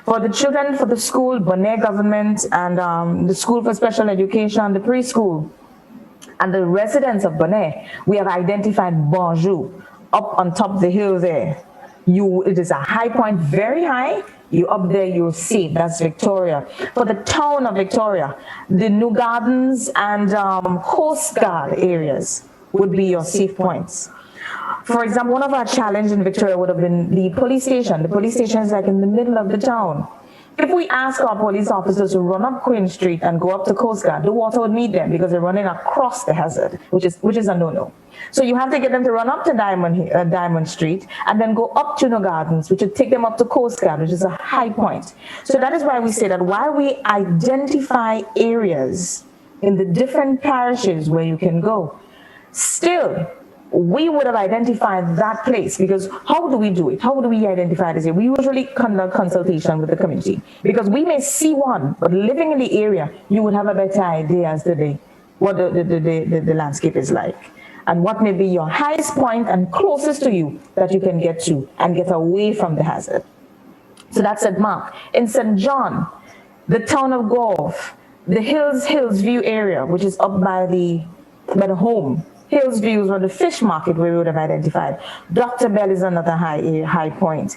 for the children, for the school, Bonaire Government, and the School for Special Education, the preschool, and the residents of Bonaire, we have identified Bonjour up on top of the hill there. It is a high point, very high. You up there, you'll see that's Victoria. For the town of Victoria, the New Gardens and Coast Guard areas would be your safe points. For example, one of our challenges in Victoria would have been the police station. The police station is like in the middle of the town. If we ask our police officers to run up Queen Street and go up to Coast Guard, the water would meet them because they're running across the hazard, which is a no-no. So you have to get them to run up to Diamond Street and then go up to New Gardens, which would take them up to Coast Guard, which is a high point. So that is why we say that while we identify areas in the different parishes where you can go, still, we would have identified that place, because how do we do it? How do we identify this? We usually conduct consultation with the community, because we may see one, but living in the area, you would have a better idea as to what the landscape is like, and what may be your highest point and closest to you that you can get to and get away from the hazard. So that's St. Mark. In St. John, the town of Gulf, the Hills View area, which is up by the home. Hills Views or the fish market where we would have identified. Dr. Bell is another high point.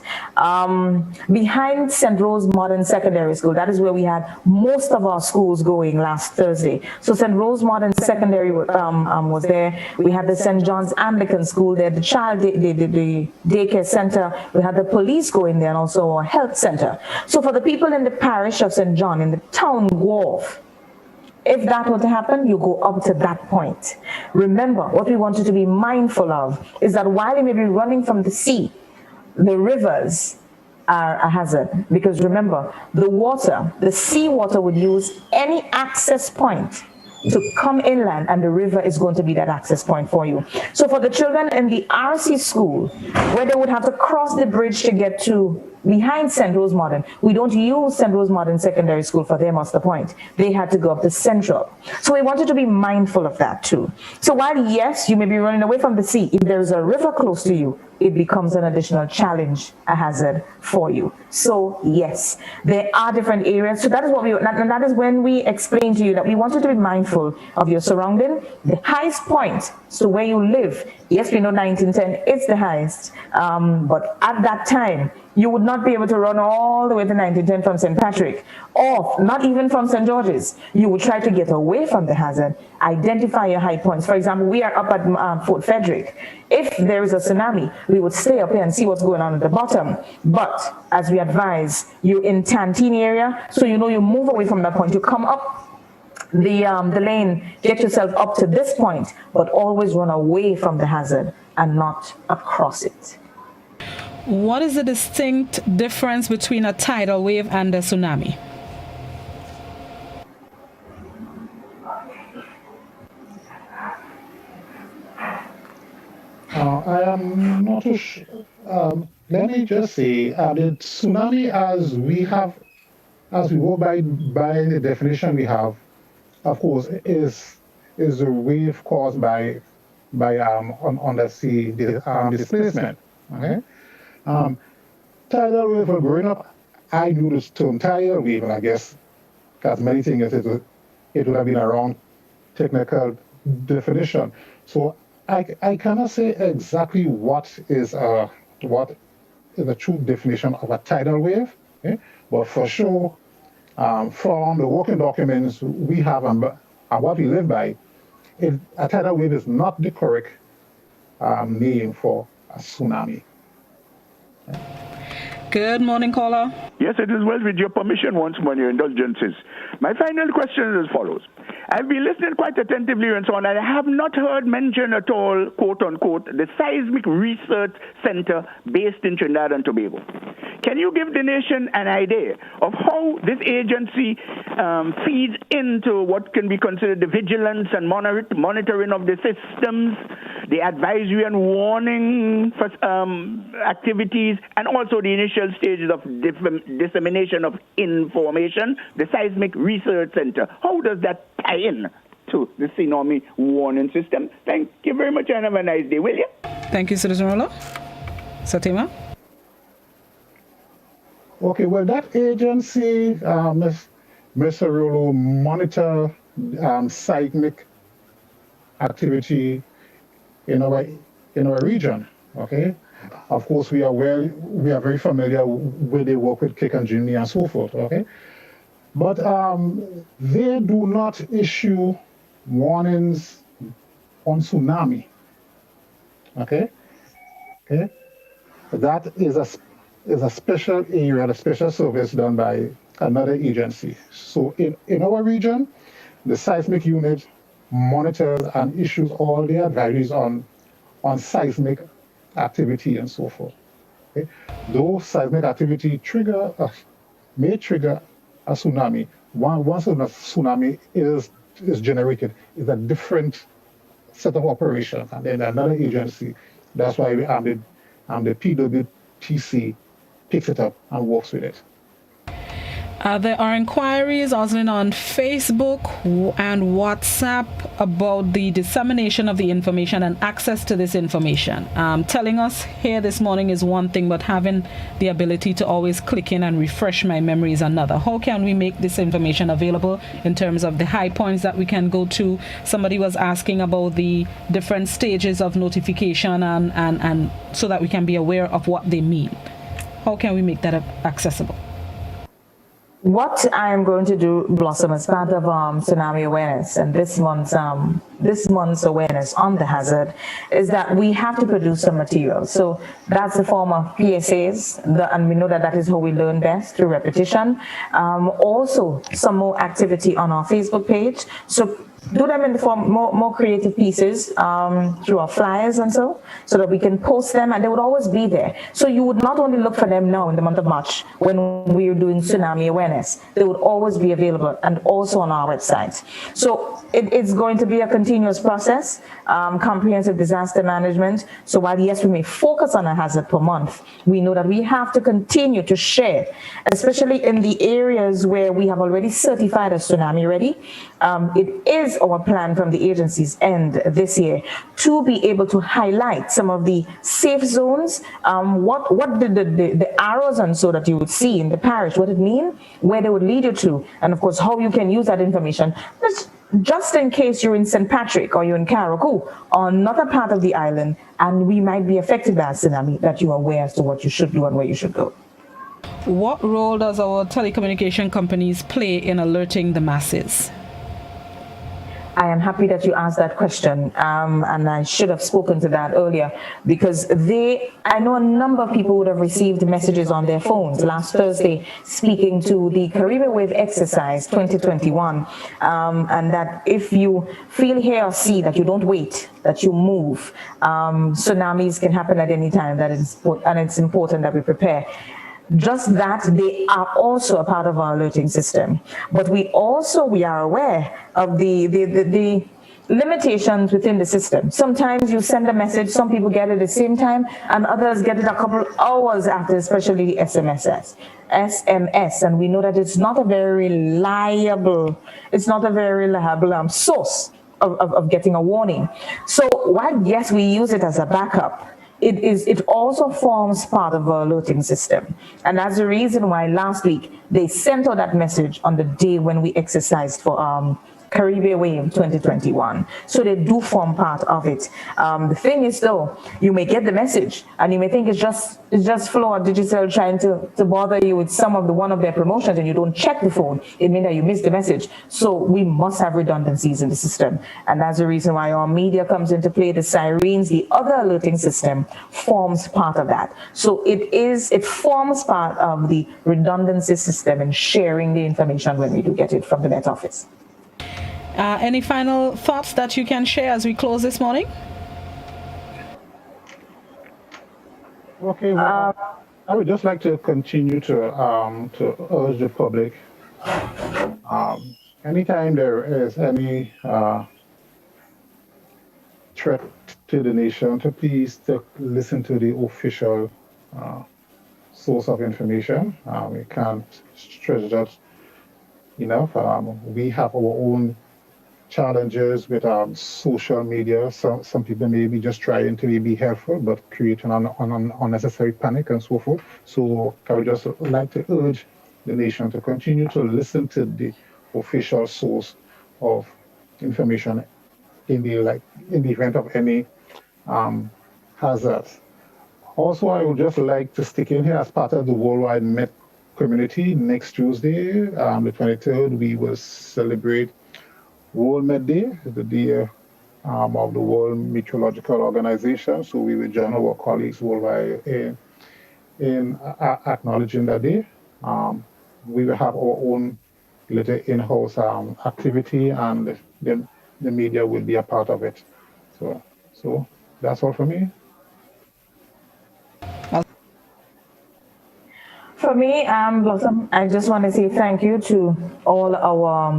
Behind St. Rose Modern Secondary School, that is where we had most of our schools going last Thursday. So St. Rose Modern Secondary was there. We had the St. John's Anglican School there, the the daycare center. We had the police going there, and also a health center. So for the people in the parish of St. John, in the town Wharf, if that were to happen, you go up to that point. Remember, what we want you to be mindful of is that while you may be running from the sea, the rivers are a hazard. Because remember, the sea water would use any access point to come inland, and the river is going to be that access point for you. So for the children in the RC school, where they would have to cross the bridge to get to behind St. Rose Modern, we don't use St. Rose Modern Secondary School for their muster point. They had to go up to Central. So we wanted to be mindful of that too. So while yes, you may be running away from the sea, if there is a river close to you, it becomes an additional challenge, a hazard for you. So yes, there are different areas. So that is what and that is when we explain to you that we want you to be mindful of your surrounding, the highest point, so where you live. Yes, we know 1910 is the highest, but at that time, you would not be able to run all the way to 1910 from St. Patrick, or not even from St. George's. You would try to get away from the hazard, identify your high points. For example, we are up at Fort Frederick. If there is a tsunami, we would stay up here and see what's going on at the bottom. But as we advise, you're in Tantine area, so you know you move away from that point. You come up the lane, get yourself up to this point, but always run away from the hazard and not across it. What is the distinct difference between a tidal wave and a tsunami? I am not too sure. Let me just say, the tsunami, as we go by the definition we have, of course, is a wave caused by undersea displacement. Okay. Tidal wave. Growing up, I knew this term tidal wave, and I guess as many things it would have been a wrong technical definition. So I cannot say exactly what is the true definition of a tidal wave, okay? But for sure, from the working documents we have and what we live by, a tidal wave is not the correct name for a tsunami. Good morning, caller. Yes, it is well. With your permission, once more, your indulgences. My final question is as follows. I've been listening quite attentively and so on, and I have not heard mention at all, quote unquote, the Seismic Research Center based in Trinidad and Tobago. Can you give the nation an idea of how this agency feeds into what can be considered the vigilance and monitoring of the systems, the advisory and warning for, activities, and also the initial stages of dissemination of information, the Seismic Research Center? How does that tie in to the tsunami warning system? Thank you very much and have a nice day, will you? Thank you, Citizen Rolla. Satima? Okay, well, that agency, Mr. Rolo, monitor seismic activity in our region. Okay, of course we are very familiar with the work with Kick and Jimmy and so forth. Okay, but they do not issue warnings on tsunami. Okay, that is a special area, a special service done by another agency. So in our region, the seismic unit monitors and issues all the advisories on seismic activity and so forth. Okay? Those seismic activity may trigger a tsunami. Once a tsunami is generated, it's a different set of operations, and then another agency. That's why the PWTC picks it up and works with it. There are inquiries also on Facebook and WhatsApp about the dissemination of the information and access to this information. Telling us here this morning is one thing, but having the ability to always click in and refresh my memory is another. How can we make this information available in terms of the high points that we can go to? Somebody was asking about the different stages of notification and so that we can be aware of what they mean. How can we make that accessible? What I am going to do, Blossom, as part of tsunami awareness and this month's awareness on the hazard, is that we have to produce some material. So that's the form of PSAs, and we know that is how we learn best, through repetition. Also, some more activity on our Facebook page. So do them in the form more creative pieces through our flyers and so that we can post them, and they would always be there. So you would not only look for them now in the month of March when we are doing tsunami awareness, they would always be available and also on our website. So it's going to be a continuous process, comprehensive disaster management. So while yes, we may focus on a hazard per month, we know that we have to continue to share, especially in the areas where we have already certified as tsunami ready. It is our plan from the agency's end this year to be able to highlight some of the safe zones, what the arrows and so that you would see in the parish, what it mean, where they would lead you to, and of course how you can use that information. Just in case you're in St. Patrick or you're in Karakou or another part of the island and we might be affected by a tsunami, that you are aware as to what you should do and where you should go. What role does our telecommunication companies play in alerting the masses? I am happy that you asked that question, and I should have spoken to that earlier, because I know a number of people would have received messages on their phones last Thursday speaking to the Caribbean Wave Exercise 2021, and that if you feel, hear, or see, that you don't wait, that you move. Tsunamis can happen at any time, and it's important that we prepare. Just that, they are also a part of our alerting system. But we are aware of the limitations within the system. Sometimes you send a message, some people get it at the same time, and others get it a couple hours after, especially the SMS. And we know that it's not a very reliable source of getting a warning. So while, yes, we use it as a backup, it also forms part of our alerting system. And that's the reason why last week they sent out that message on the day when we exercised for Caribbean Wave 2021. So they do form part of it. The thing is, though, you may get the message and you may think it's just Floor Digital trying to bother you with one of their promotions, and you don't check the phone. It means that you missed the message. So we must have redundancies in the system. And that's the reason why our media comes into play. The sirens, the other alerting system forms part of that. So it forms part of the redundancy system and sharing the information when we do get it from the Met Office. Any final thoughts that you can share as we close this morning? Okay, well, I would just like to continue to urge the public, anytime there is any threat to the nation, to please listen to the official source of information. We can't stress that enough. We have our own challenges with social media. Some people may be just trying to be helpful, but creating an unnecessary panic and so forth. So I would just like to urge the nation to continue to listen to the official source of information in the event of any hazard. Also, I would just like to stick in here as part of the Worldwide Met community. Next Tuesday, the 23rd, we will celebrate World Met Day, the day of the World Meteorological Organization. So we will join our colleagues worldwide in acknowledging that day. We will have our own little in-house activity, and the media will be a part of it. So that's all for me. For me, Blossom, I just want to say thank you to all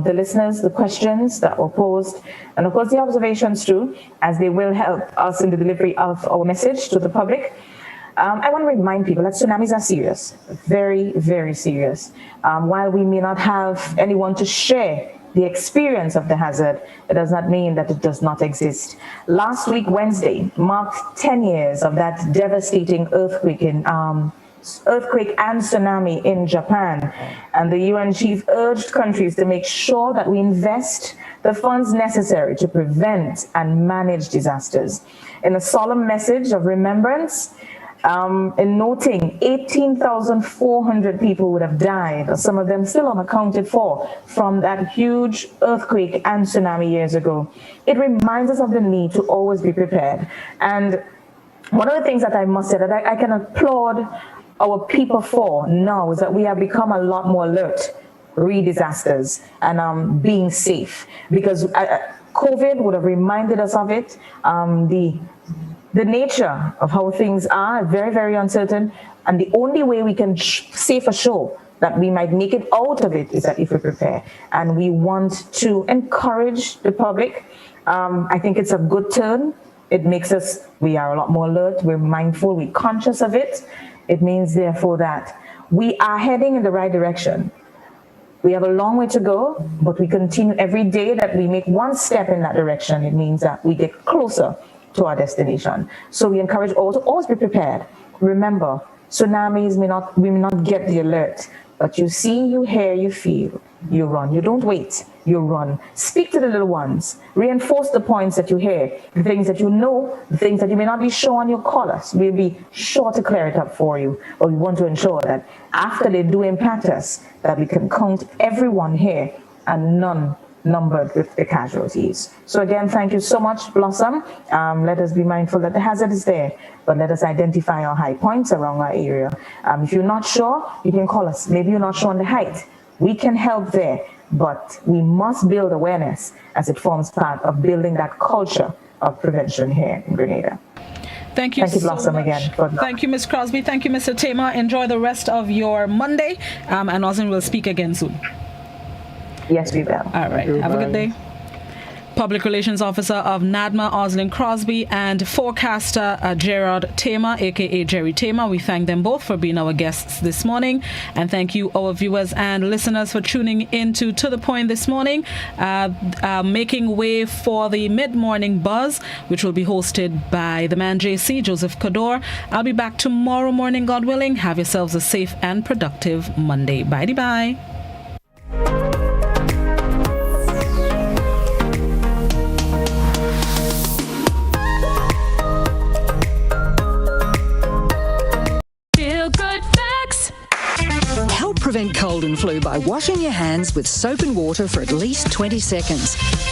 the listeners, the questions that were posed, and of course the observations too, as they will help us in the delivery of our message to the public. I want to remind people that tsunamis are serious, very, very serious. While we may not have anyone to share the experience of the hazard, it does not mean that it does not exist. Last week, Wednesday, marked 10 years of that devastating earthquake and tsunami in Japan. And the UN chief urged countries to make sure that we invest the funds necessary to prevent and manage disasters. In a solemn message of remembrance, in noting 18,400 people would have died, or some of them still unaccounted for, from that huge earthquake and tsunami years ago. It reminds us of the need to always be prepared. And one of the things that I must say that I can applaud our people for now is that we have become a lot more alert re-disasters and being safe, because COVID would have reminded us of it. The nature of how things are very, very uncertain, and the only way we can say for sure that we might make it out of it is that if we prepare. And we want to encourage the public. I think it's a good turn. It makes us, we are a lot more alert, we're mindful, we're conscious of it. It means, therefore, that we are heading in the right direction. We have a long way to go, but we continue every day that we make one step in that direction. It means that we get closer to our destination. So we encourage all to always be prepared. Remember, tsunamis we may not get the alert, but you see, you hear, you feel, you run. You don't wait, you run. Speak to the little ones. Reinforce the points that you hear, the things that you know, the things that you may not be sure on your callers. We'll be sure to clear it up for you. But we want to ensure that after they do impact us, that we can count everyone here and none outnumbered with the casualties. So again, thank you so much, Blossom. Let us be mindful that the hazard is there, but let us identify our high points around our area. If you're not sure, you can call us. Maybe you're not sure on the height. We can help there, but we must build awareness as it forms part of building that culture of prevention here in Grenada. Thank you so Blossom, much. again. Thank you, Ms. Crosby. Thank you, Mr. Tema. Enjoy the rest of your Monday, and Osin will speak again soon. Yes, we will. All right. Have a good day. Public Relations Officer of NADMA, Oslin Crosby, and forecaster Gerard Tema, aka Jerry Tema. We thank them both for being our guests this morning, and thank you, our viewers and listeners, for tuning into To The Point this morning. Making way for the mid-morning buzz, which will be hosted by the man JC, Joseph Kador. I'll be back tomorrow morning, God willing. Have yourselves a safe and productive Monday. Bye-bye. Help prevent cold and flu by washing your hands with soap and water for at least 20 seconds.